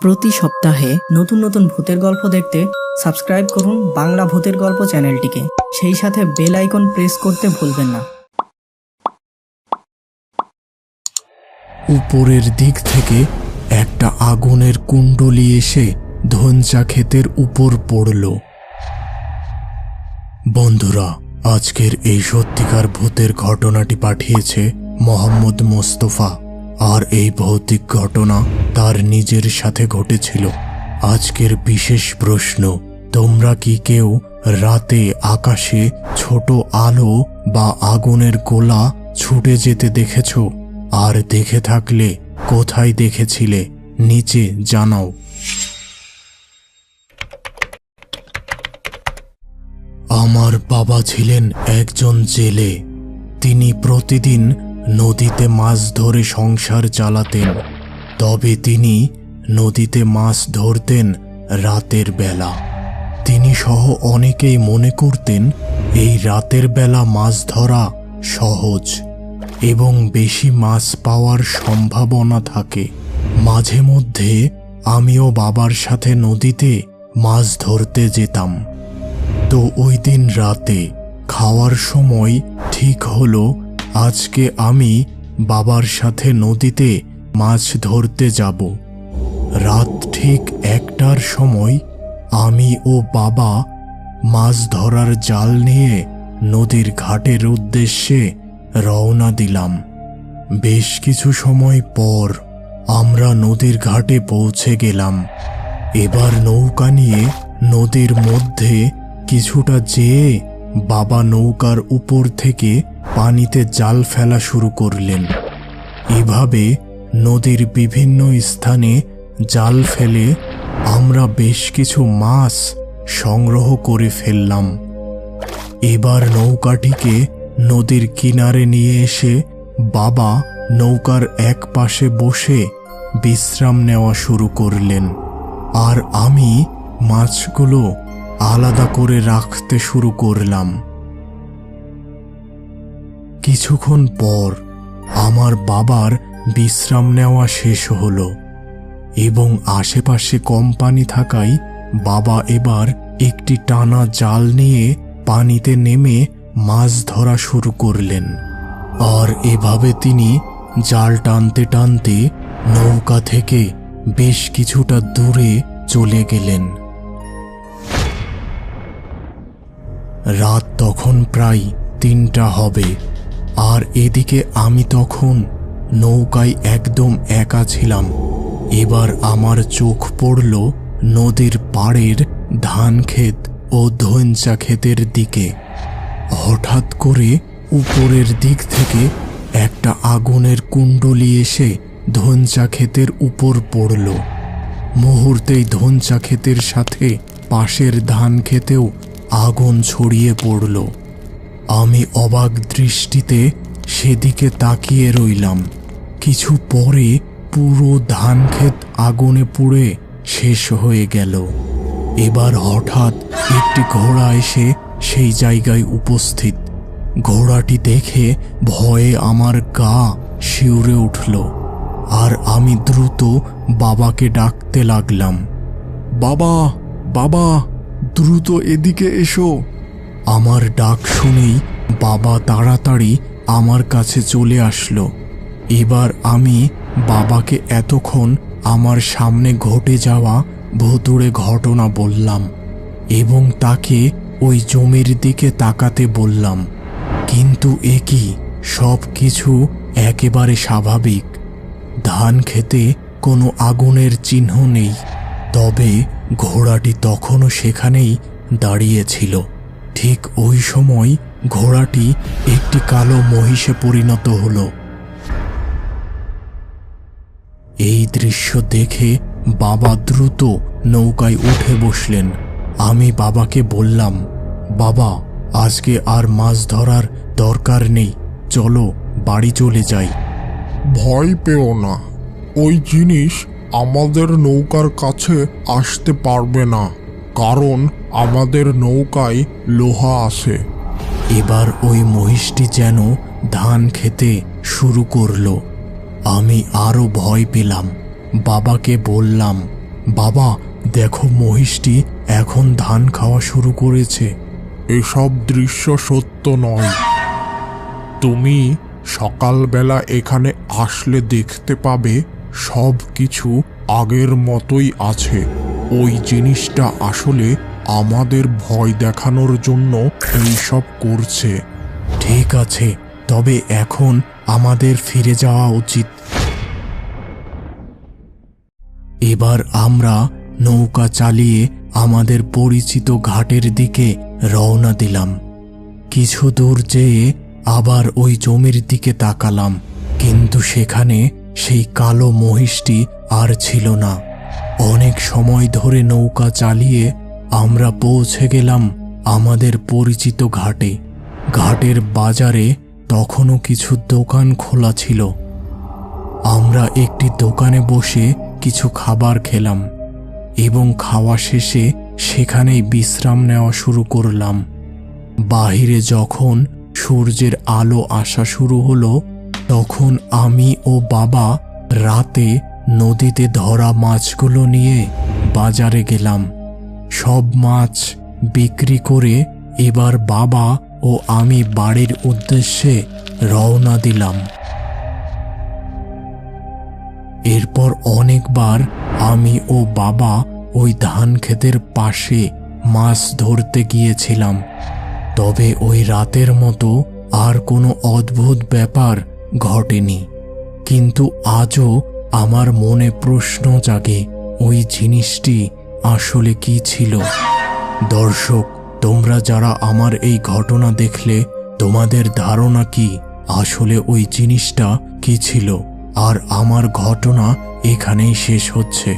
প্রতি সপ্তাহে নতুন নতুন ভূতের গল্প দেখতে সাবস্ক্রাইব করুন বাংলা ভূতের গল্প চ্যানেলটিকে। সেই সাথে বেল আইকন প্রেস করতে ভুলবেন না। উপরের দিক থেকে একটা আগুনের কুণ্ডলী এসে ধনচা ক্ষেতের উপর পড়ল। বন্ধুরা, আজকের এই সত্যিকার ভূতের ঘটনাটি পাঠিয়েছে মোহাম্মদ মোস্তফা, আর এই ভৌতিক ঘটনা তার নিজের সাথে ঘটেছিল। আজকের বিশেষ প্রশ্ন, তোমরা কি কেউ রাতে আকাশে ছোট আলো বা আগুনের গোলা ছুটে যেতে দেখেছ? আর দেখে থাকলে কোথায় দেখেছিলে নিচে জানাও। আমার বাবা ছিলেন একজন জেলে। তিনি প্রতিদিন নদীতে মাছ ধরে সংসার চালাতেন। তবে তিনি নদীতে মাছ ধরতেন রাতের বেলা। তিনি সহ অনেকেই মনে করতেন এই রাতের বেলা মাছ ধরা সহজ এবং বেশি মাছ পাওয়ার সম্ভাবনা থাকে। মাঝে মধ্যে আমিও বাবার সাথে নদীতে মাছ ধরতে যেতাম। তো ওই দিন রাতে খাওয়ার সময় ঠিক হলো আজকে আমি বাবার সাথে নদীতে মাছ ধরতে যাব। রাত ঠিক 1টার সময় আমি ও বাবা মাছ ধরার জাল নিয়ে নদীর ঘাটের উদ্দেশ্যে রওনা দিলাম। বেশ কিছু সময় পর আমরা নদীর ঘাটে পৌঁছে গেলাম। এবার নৌকা নিয়ে নদীর মধ্যে কিছুটা যেয়ে বাবা নৌকার উপর থেকে পানিতে জাল ফেলা শুরু করলেন। এভাবে নদীর বিভিন্ন স্থানে জাল ফেলে আমরা বেশ কিছু মাছ সংগ্রহ করে ফেললাম। এবার নৌকাটিকে নদীর কিনারে নিয়ে এসে বাবা নৌকার এক পাশে বসে বিশ্রাম নেওয়া শুরু করলেন, আর আমি মাছগুলো আলাদা করে রাখতে শুরু করলাম। কিছুক্ষণ পর আমার বাবার বিশ্রাম নেওয়া শেষ হলো এবং আশেপাশে কম পানি থাকায় বাবা এবার একটি টানা জাল নিয়ে পানিতে নেমে মাছ ধরা শুরু করলেন। আর এভাবে তিনি জাল টানতে টানতে নৌকা থেকে বেশ কিছুটা দূরে চলে গেলেন। রাত তখন প্রায় 3টা হবে, আর এদিকে আমি তখন নৌকায় একদম একা ছিলাম। এবার আমার চোখ পড়ল নদীর পাড়ের ধান ক্ষেত ও ধনচা ক্ষেতের দিকে। হঠাৎ করে উপরের দিক থেকে একটা আগুনের কুণ্ডলী এসে ধনচা ক্ষেতের উপর পড়ল। মুহূর্তেই ধনচা ক্ষেতের সাথে পাশের ধান ক্ষেতেও আগুন ছড়িয়ে পড়ল। আমি অবাক দৃষ্টিতে সেদিকে তাকিয়ে রইলাম। কিছু পরে পুরো ধান ক্ষেত আগুনে পুড়ে শেষ হয়ে গেল। এবার হঠাৎ একটি ঘোড়া এসে সেই জায়গায় উপস্থিত। ঘোড়াটি দেখে ভয়ে আমার গা শিউরে উঠল, আর আমি দ্রুত বাবাকে ডাকতে লাগলাম, বাবা, বাবা, দ্রুত এদিকে এসো। আমার ডাক শুনেই বাবা তাড়াতাড়ি আমার কাছে চলে আসলো। এবার আমি বাবাকে এতক্ষণ আমার সামনে ঘটে যাওয়া ভুতুড়ে ঘটনা বললাম এবং তাকে ওই জমির দিকে তাকাতে বললাম। কিন্তু এ কি, সব কিছু একেবারে স্বাভাবিক। ধান খেতে কোনো আগুনের চিহ্ন নেই, তবে ঘোড়াটি তখনও সেখানেই দাঁড়িয়েছিল। ঠিক ওই সময় ঘোড়াটি একটি কালো মহিষে পরিণত হলো। এই দৃশ্য দেখে বাবা দ্রুত নৌকায় উঠে বসলেন। আমি বাবাকে বললাম, বাবা, আজকে আর মাছ ধরার দরকার নেই, চলো বাড়ি চলে যাই। ভয় পেও না, ওই জিনিস আমাদের নৌকার কাছে আসতে পারবে না, কারণ আমাদের নৌকায় লোহা আছে। এবার ওই মহিষটি যেন ধান খেতে শুরু করলো। আমি আরো ভয় পেলাম। বাবাকে বললাম, বাবা, দেখো মহিষটি এখন ধান খাওয়া শুরু করেছে। এসব দৃশ্য সত্য নয়। তুমি সকালবেলা এখানে আসলে দেখতে পাবে সব কিছু আগের মতোই আছে। ওই জিনিসটা আসলে আমাদের ভয় দেখানোর জন্য এইসব করছে। ঠিক আছে, তবে এখন আমাদের ফিরে যাওয়া উচিত। এবার আমরা নৌকা চালিয়ে আমাদের পরিচিত ঘাটের দিকে রওনা দিলাম। কিছু দূর যেয়ে আবার ওই জমির দিকে তাকালাম, কিন্তু সেখানে সেই কালো মহিষটি আর ছিল না। অনেক সময় ধরে নৌকা চালিয়ে আমরা পৌঁছে গেলাম আমাদের পরিচিত ঘাটে। ঘাটের বাজারে তখনও কিছু দোকান খোলা ছিল। আমরা একটি দোকানে বসে কিছু খাবার খেলাম এবং খাওয়া শেষে সেখানেই বিশ্রাম নেওয়া শুরু করলাম। বাহিরে যখন সূর্যের আলো আসা শুরু হলো, তখন আমি ও বাবা রাতে নদীতে ধরা মাছগুলো নিয়ে বাজারে গেলাম। সব মাছ বিক্রি করে এবার বাবা ও আমি বাড়ির উদ্দেশ্যে রওনা দিলাম। এরপর অনেকবার আমি ও বাবা ওই ধান ক্ষেতের পাশে মাছ ধরতে গিয়েছিলাম, তবে ওই রাতের মতো আর কোনো অদ্ভুত ব্যাপার ঘটেনি। কিন্তু আজও আমার মনে প্রশ্ন জাগে, ওই জিনিসটি আসলে কি ছিল? দর্শক, তোমরা যারা আমার এই ঘটনা দেখলে, তোমাদের ধারণা কি আসলে ওই জিনিসটা কি ছিল? আর আমার ঘটনা এখানেই শেষ হচ্ছে।